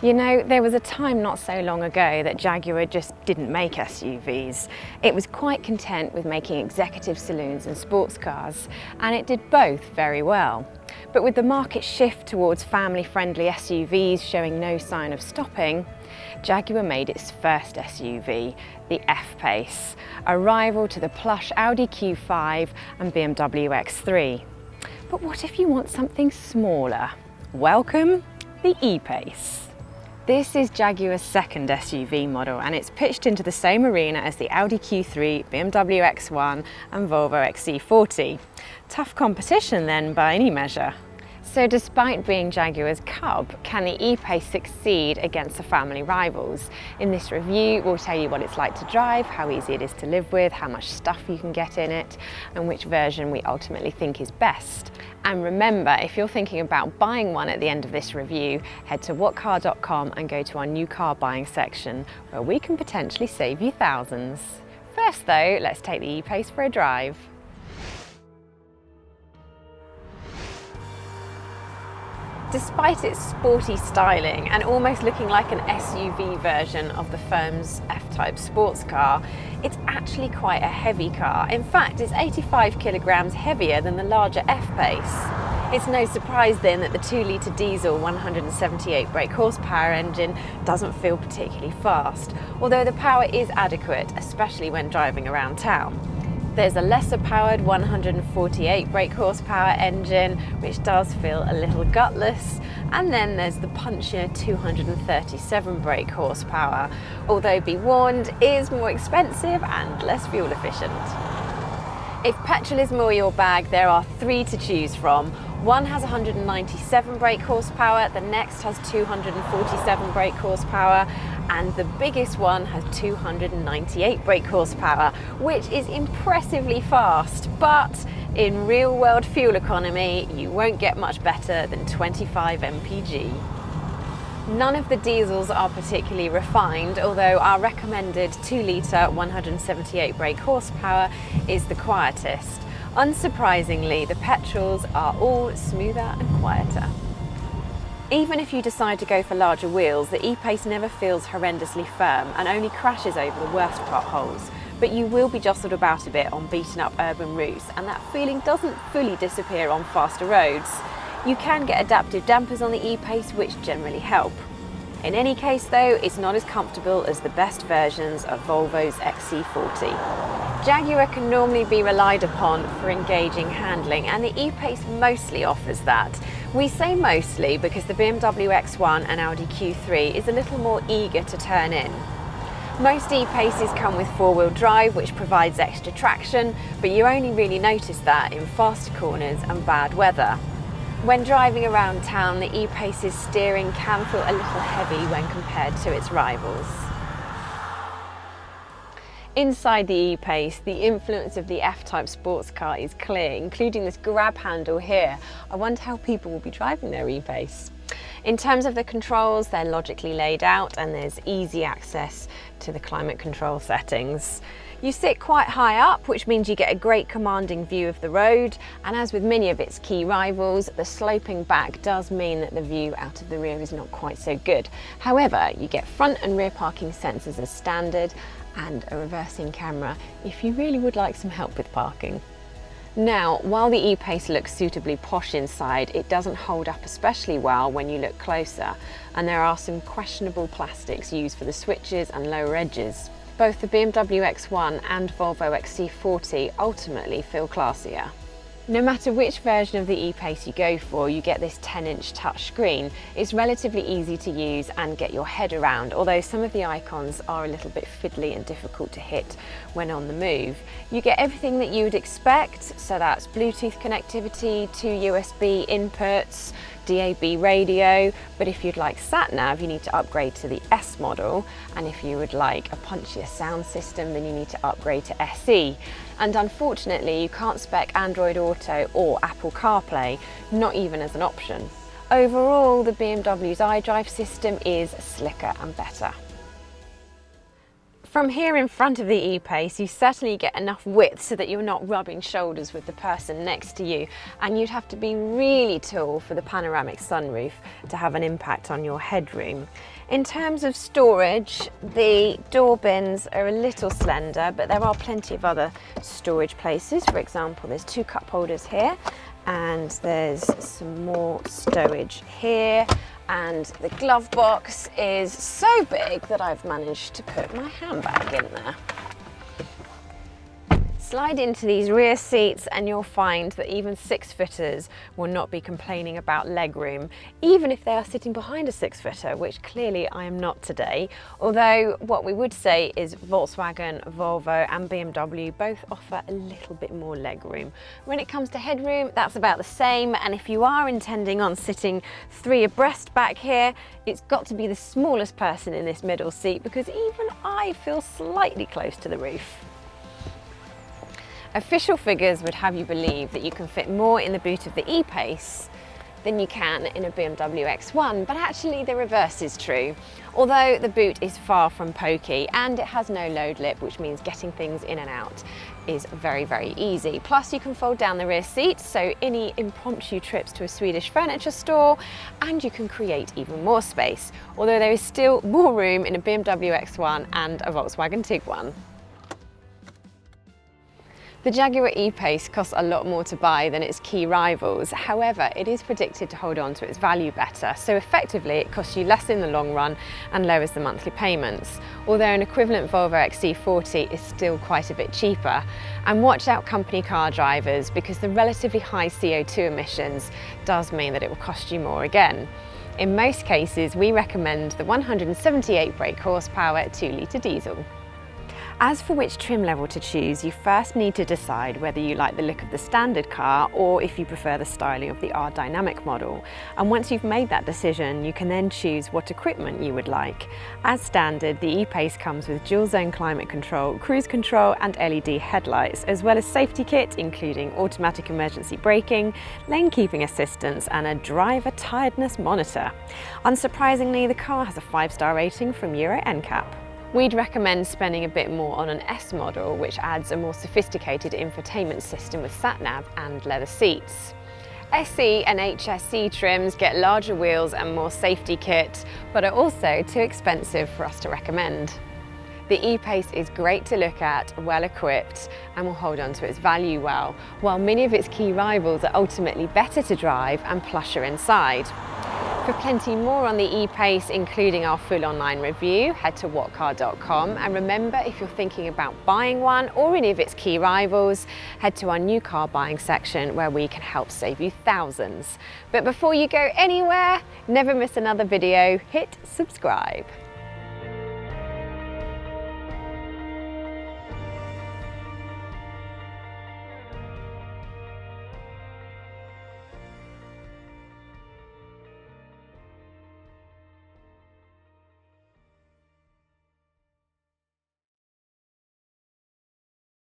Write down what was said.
You know, there was a time not so long ago that Jaguar just didn't make SUVs. It was quite content with making executive saloons and sports cars, and it did both very well. But with the market shift towards family-friendly SUVs showing no sign of stopping, Jaguar made its first SUV, the E-Pace, a rival to the plush Audi Q5 and BMW X3. But what if you want something smaller? Welcome, the E-Pace. This is Jaguar's second SUV model, and it's pitched into the same arena as the Audi Q3, BMW X1 and Volvo XC40. Tough competition then by any measure. So despite being Jaguar's cub, can the E-Pace succeed against the family rivals? In this review, we'll tell you what it's like to drive, how easy it is to live with, how much stuff you can get in it, and which version we ultimately think is best. And remember, if you're thinking about buying one at the end of this review, head to whatcar.com and go to our new car buying section, where we can potentially save you thousands. First though, let's take the E-Pace for a drive. Despite its sporty styling and almost looking like an SUV version of the firm's F-Type sports car, it's actually quite a heavy car. In fact, it's 85 kilograms heavier than the larger F-Pace. It's no surprise then that the 2-litre diesel 178 brake horsepower engine doesn't feel particularly fast, although the power is adequate, especially when driving around town. There's a lesser powered 148 brake horsepower engine, which does feel a little gutless. And then there's the punchier 237 brake horsepower, although be warned, is more expensive and less fuel efficient. If petrol is more your bag, there are three to choose from. One has 197 brake horsepower, the next has 247 brake horsepower, and the biggest one has 298 brake horsepower, which is impressively fast, but in real-world fuel economy, you won't get much better than 25 mpg. None of the diesels are particularly refined, although our recommended 2-litre 178 brake horsepower is the quietest. Unsurprisingly, the petrols are all smoother and quieter. Even if you decide to go for larger wheels, the E-Pace never feels horrendously firm and only crashes over the worst potholes. But you will be jostled about a bit on beaten up urban routes, and that feeling doesn't fully disappear on faster roads. You can get adaptive dampers on the E-Pace, which generally help. In any case though, it's not as comfortable as the best versions of Volvo's XC40. Jaguar can normally be relied upon for engaging handling, and the E-Pace mostly offers that. We say mostly because the BMW X1 and Audi Q3 is a little more eager to turn in. Most E-Paces come with four-wheel drive, which provides extra traction, but you only really notice that in faster corners and bad weather. When driving around town, the E-Pace's steering can feel a little heavy when compared to its rivals. Inside the E-Pace, the influence of the F-Type sports car is clear, including this grab handle here. I wonder how people will be driving their E-Pace. In terms of the controls, they're logically laid out and there's easy access to the climate control settings. You sit quite high up, which means you get a great commanding view of the road, and as with many of its key rivals, the sloping back does mean that the view out of the rear is not quite so good. However, you get front and rear parking sensors as standard and a reversing camera if you really would like some help with parking. Now, while the E-Pace looks suitably posh inside, it doesn't hold up especially well when you look closer, and there are some questionable plastics used for the switches and lower edges. Both the BMW X1 and Volvo XC40 ultimately feel classier. No matter which version of the E-Pace you go for, you get this 10-inch touchscreen. It's relatively easy to use and get your head around, although some of the icons are a little bit fiddly and difficult to hit when on the move. You get everything that you would expect, so that's Bluetooth connectivity, 2 USB inputs, DAB radio, but if you'd like sat-nav, you need to upgrade to the S model, and if you would like a punchier sound system, then you need to upgrade to SE. And unfortunately, you can't spec Android Auto or Apple CarPlay, not even as an option. Overall, the BMW's iDrive system is slicker and better. From here in front of the E-Pace, you certainly get enough width so that you're not rubbing shoulders with the person next to you, and you'd have to be really tall for the panoramic sunroof to have an impact on your headroom. In terms of storage, the door bins are a little slender, but there are plenty of other storage places. For example, there's 2 cup holders here, and there's some more stowage here. And the glove box is so big that I've managed to put my handbag in there. Slide into these rear seats and you'll find that even 6-footers will not be complaining about legroom, even if they are sitting behind a 6-footer, which clearly I am not today. Although what we would say is Volkswagen, Volvo and BMW both offer a little bit more legroom. When it comes to headroom, that's about the same, and if you are intending on sitting 3 abreast back here, it's got to be the smallest person in this middle seat, because even I feel slightly close to the roof. Official figures would have you believe that you can fit more in the boot of the E-Pace than you can in a BMW X1, but actually the reverse is true. Although the boot is far from pokey and it has no load lip, which means getting things in and out is very, very easy. Plus you can fold down the rear seats, so any impromptu trips to a Swedish furniture store, and you can create even more space, although there is still more room in a BMW X1 and a Volkswagen Tiguan. The Jaguar E-Pace costs a lot more to buy than its key rivals. However, it is predicted to hold on to its value better, so effectively it costs you less in the long run and lowers the monthly payments. Although an equivalent Volvo XC40 is still quite a bit cheaper. And watch out company car drivers, because the relatively high CO2 emissions does mean that it will cost you more again. In most cases, we recommend the 178 brake horsepower 2-litre diesel. As for which trim level to choose, you first need to decide whether you like the look of the standard car or if you prefer the styling of the R-Dynamic model. And once you've made that decision, you can then choose what equipment you would like. As standard, the E-Pace comes with dual zone climate control, cruise control and LED headlights, as well as safety kit including automatic emergency braking, lane keeping assistance and a driver tiredness monitor. Unsurprisingly, the car has a 5-star rating from Euro NCAP. We'd recommend spending a bit more on an S model, which adds a more sophisticated infotainment system with sat-nav and leather seats. SE and HSE trims get larger wheels and more safety kit, but are also too expensive for us to recommend. The E-Pace is great to look at, well equipped, and will hold on to its value well, while many of its key rivals are ultimately better to drive and plusher inside. For plenty more on the E-Pace, including our full online review, head to whatcar.com, and remember, if you're thinking about buying one or any of its key rivals, head to our new car buying section where we can help save you thousands. But before you go anywhere, never miss another video, hit subscribe.